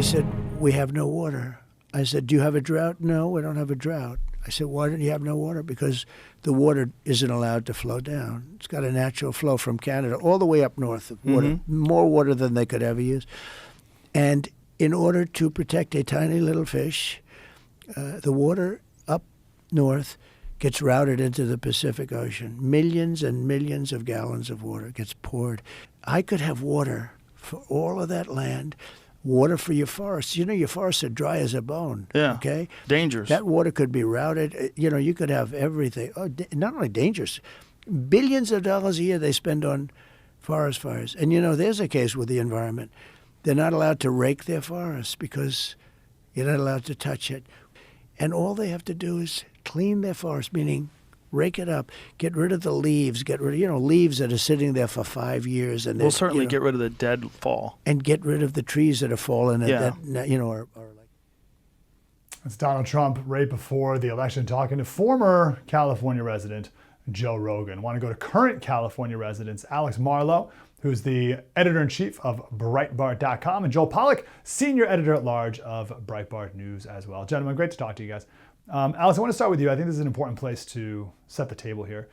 said, we have no water. I said, do you have a drought? No, we don't have a drought. I said, why don't you have no water? Because the water isn't allowed to flow down. It's got a natural flow from Canada all the way up north of water, more water than they could ever use. And in order to protect a tiny little fish, the water up north gets routed into the Pacific Ocean. Millions and millions of gallons of water gets poured. I could have water for all of that land, water for your forests. You know, your forests are dry as a bone. Yeah. Okay? Dangerous. That water could be routed. You know, you could have everything. Oh, not only dangerous, billions of dollars a year they spend on forest fires. And, you know, there's a case with the environment. They're not allowed to rake their forests because you're not allowed to touch it. And all they have to do is clean their forest, meaning rake it up, get rid of the leaves, get rid of, leaves that are sitting there for 5 years. And we'll certainly get rid of the dead fall. And get rid of the trees that have fallen and that, are like. It's Donald Trump right before the election talking to former California resident Joe Rogan. Want to go to current California residents, Alex Marlow, who's the editor-in-chief of Breitbart.com, and Joel Pollak, senior editor-at-large of Breitbart News as well. Gentlemen, great to talk to you guys. Alex, I want to start with you. I think this is an important place to set the table here.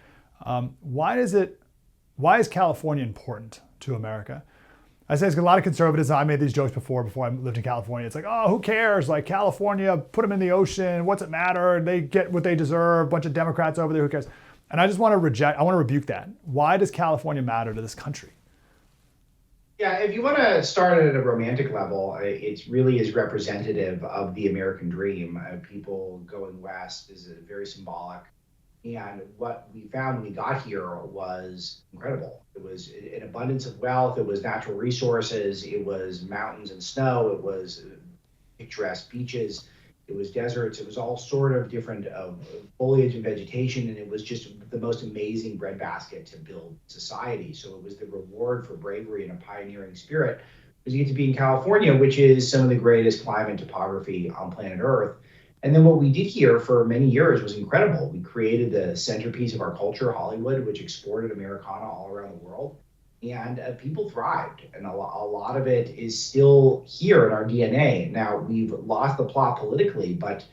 Why is California important to America? I say it's a lot of conservatives. I made these jokes before I lived in California. It's like, oh, who cares? Like California, put them in the ocean. What's it matter? They get what they deserve. A bunch of Democrats over there, who cares? And I just want to rebuke that. Why does California matter to this country? Yeah, if you want to start at a romantic level, it really is representative of the American dream. People going west is very symbolic. And what we found when we got here was incredible. It was an abundance of wealth. It was natural resources. It was mountains and snow. It was picturesque beaches. It was deserts. It was all sort of different foliage and vegetation. And it was just the most amazing breadbasket to build society. So it was the reward for bravery and a pioneering spirit, because you get to be in California, which is some of the greatest climate topography on planet Earth. And then what we did here for many years was incredible. We created the centerpiece of our culture, Hollywood, which exported Americana all around the world. And people thrived. And a lot of it is still here in our DNA. Now, we've lost the plot politically, but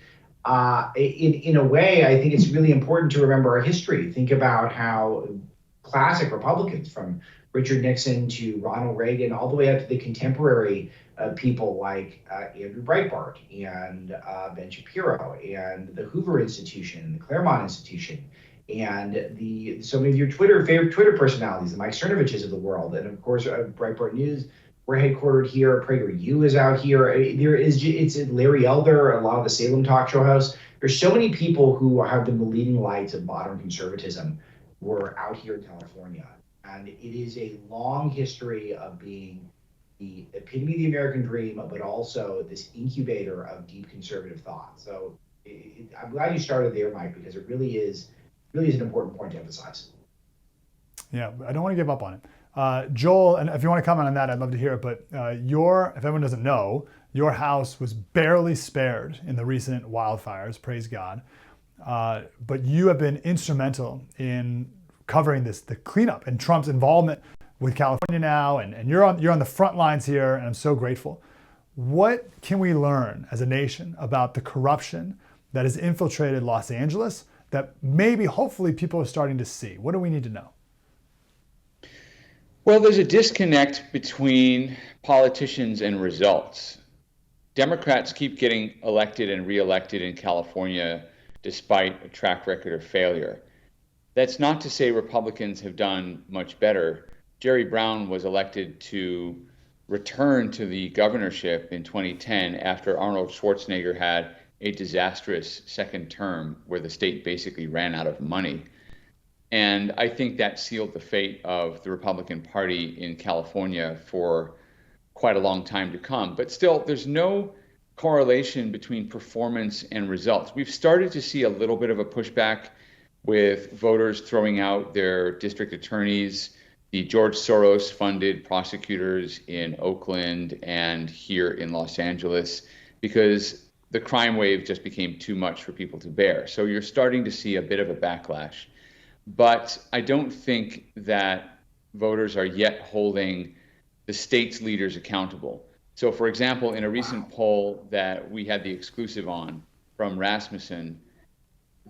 in a way, I think it's really important to remember our history. Think about how classic Republicans, from Richard Nixon to Ronald Reagan, all the way up to the contemporary people like Andrew Breitbart and Ben Shapiro and the Hoover Institution and the Claremont Institution and so many of your favorite Twitter personalities, the Mike Cernoviches of the world, and of course Breitbart News. We're headquartered here. PragerU is out here. It's Larry Elder, a lot of the Salem talk show hosts. There's so many people who have been the leading lights of modern conservatism were out here in California. And it is a long history of being the epitome of the American dream, but also this incubator of deep conservative thought. So I'm glad you started there, Mike, because it really is an important point to emphasize. Yeah, I don't want to give up on it. Joel, and if you want to comment on that, I'd love to hear it, but if everyone doesn't know, your house was barely spared in the recent wildfires, praise God. But you have been instrumental in covering the cleanup and Trump's involvement with California now, and you're on the front lines here, and I'm so grateful. What can we learn as a nation about the corruption that has infiltrated Los Angeles that maybe, hopefully, people are starting to see? What do we need to know? Well, there's a disconnect between politicians and results. Democrats keep getting elected and reelected in California despite a track record of failure. That's not to say Republicans have done much better. Jerry Brown was elected to return to the governorship in 2010 after Arnold Schwarzenegger had a disastrous second term where the state basically ran out of money. And I think that sealed the fate of the Republican Party in California for quite a long time to come. But still, there's no correlation between performance and results. We've started to see a little bit of a pushback with voters throwing out their district attorneys, the George Soros-funded prosecutors in Oakland and here in Los Angeles, because the crime wave just became too much for people to bear. So you're starting to see a bit of a backlash. But I don't think that voters are yet holding the state's leaders accountable. So, for example, in a recent poll that we had the exclusive on from Rasmussen,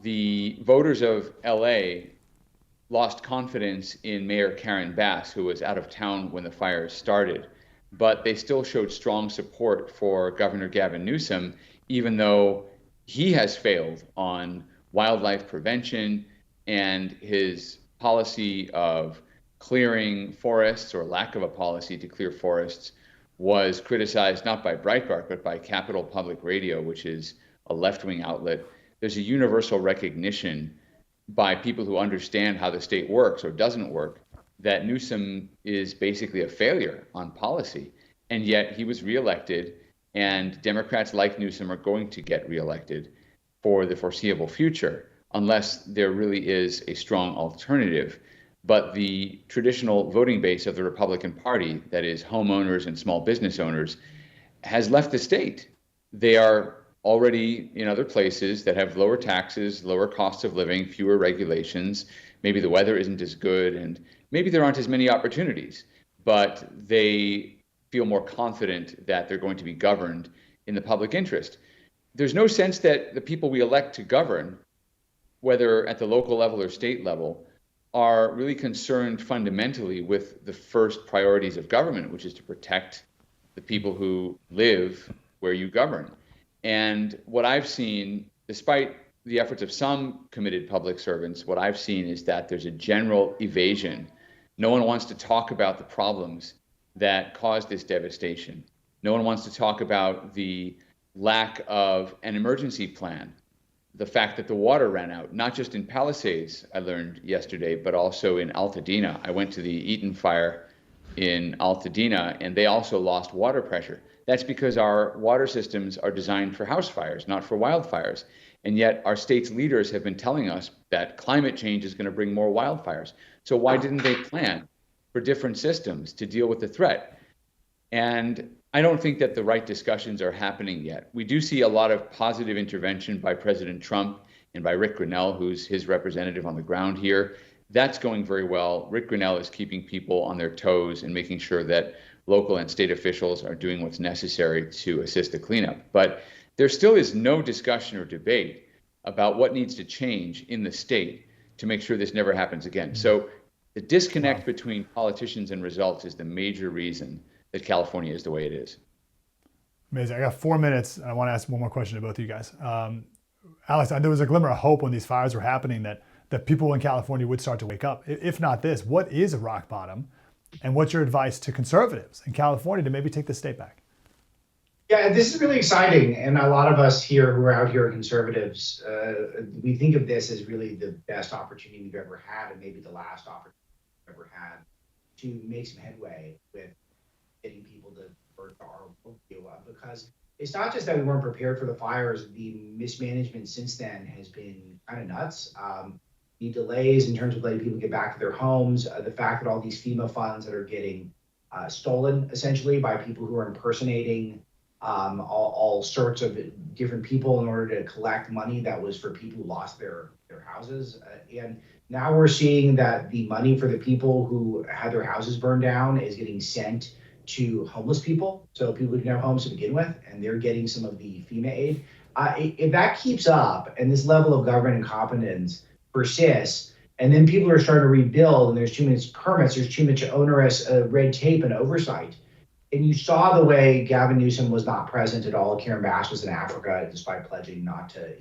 the voters of LA lost confidence in Mayor Karen Bass, who was out of town when the fires started, but they still showed strong support for Governor Gavin Newsom, even though he has failed on wildlife prevention and his policy of clearing forests, or lack of a policy to clear forests, was criticized not by Breitbart, but by Capital Public Radio, which is a left-wing outlet. There's a universal recognition by people who understand how the state works or doesn't work that Newsom is basically a failure on policy. And yet he was reelected, and Democrats like Newsom are going to get reelected for the foreseeable future, unless there really is a strong alternative. But the traditional voting base of the Republican Party, that is homeowners and small business owners, has left the state. They are already in other places that have lower taxes, lower costs of living, fewer regulations. Maybe the weather isn't as good, and maybe there aren't as many opportunities, but they feel more confident that they're going to be governed in the public interest. There's no sense that the people we elect to govern, whether at the local level or state level, are really concerned fundamentally with the first priorities of government, which is to protect the people who live where you govern. And what I've seen, despite the efforts of some committed public servants, what I've seen is that there's a general evasion. No one wants to talk about the problems that caused this devastation. No one wants to talk about the lack of an emergency plan, the fact that the water ran out, not just in Palisades, I learned yesterday, but also in Altadena. I went to the Eaton fire in Altadena, and they also lost water pressure. That's because our water systems are designed for house fires, not for wildfires. And yet our state's leaders have been telling us that climate change is going to bring more wildfires. So why didn't they plan for different systems to deal with the threat? And I don't think that the right discussions are happening yet. We do see a lot of positive intervention by President Trump and by Rick Grinnell, who's his representative on the ground here. That's going very well. Rick Grinnell is keeping people on their toes and making sure that local and state officials are doing what's necessary to assist the cleanup. But there still is no discussion or debate about what needs to change in the state to make sure this never happens again. So the disconnect between politicians and results is the major reason that California is the way it is. Amazing. I got 4 minutes. I want to ask one more question to both of you guys. Alex, there was a glimmer of hope when these fires were happening that people in California would start to wake up. If not this, what is a rock bottom? And what's your advice to conservatives in California to maybe take the state back? Yeah, this is really exciting. And a lot of us here who are out here conservatives, we think of this as really the best opportunity we've ever had, and maybe the last opportunity we've ever had to make some headway with getting people to work our worldview, because it's not just that we weren't prepared for the fires. The mismanagement since then has been kind of nuts. The delays in terms of letting people get back to their homes, the fact that all these FEMA funds that are getting stolen essentially by people who are impersonating all sorts of different people in order to collect money that was for people who lost their houses. And now we're seeing that the money for the people who had their houses burned down is getting sent to homeless people, so people who didn't have homes to begin with, and they're getting some of the FEMA aid. If that keeps up and this level of government incompetence persists, and then people are starting to rebuild and there's too many permits, there's too much onerous red tape and oversight. And you saw the way Gavin Newsom was not present at all. Karen Bass was in Africa despite pledging not to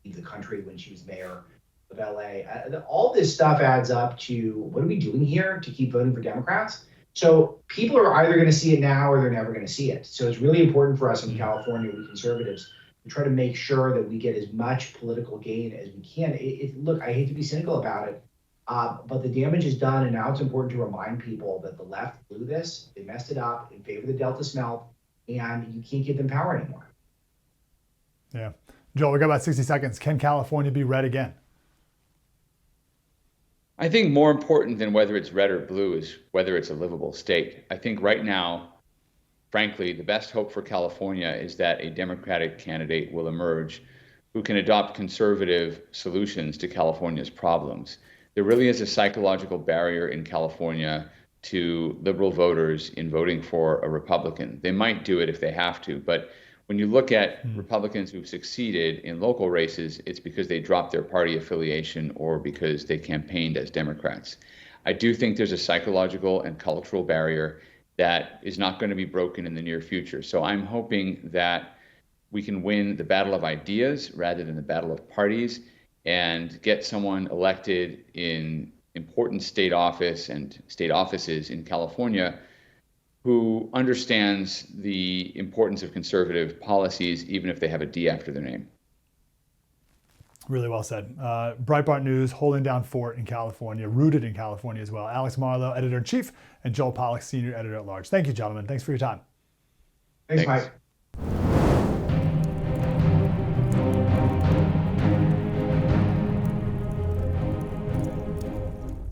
leave the country when she was mayor of LA. All this stuff adds up to, what are we doing here to keep voting for Democrats? So people are either going to see it now or they're never going to see it. So it's really important for us in California, we conservatives, to try to make sure that we get as much political gain as we can. Look, I hate to be cynical about it, but the damage is done, and now it's important to remind people that the left blew this, they messed it up in favor of the Delta smelt, and you can't give them power anymore. Yeah. Joel, we got about 60 seconds. Can California be red again? I think more important than whether it's red or blue is whether it's a livable state. I think right now, frankly, the best hope for California is that a Democratic candidate will emerge who can adopt conservative solutions to California's problems. There really is a psychological barrier in California to liberal voters in voting for a Republican. They might do it if they have to, but when you look at Republicans who've succeeded in local races, it's because they dropped their party affiliation or because they campaigned as Democrats. I do think there's a psychological and cultural barrier that is not going to be broken in the near future. So I'm hoping that we can win the battle of ideas rather than the battle of parties and get someone elected in important state office and state offices in California who understands the importance of conservative policies, even if they have a D after their name. Really well said. Breitbart News, holding down fort in California, rooted in California as well. Alex Marlow, editor-in-chief, and Joel Pollak, senior editor-at-large. Thank you, gentlemen. Thanks for your time. Thanks, Mike.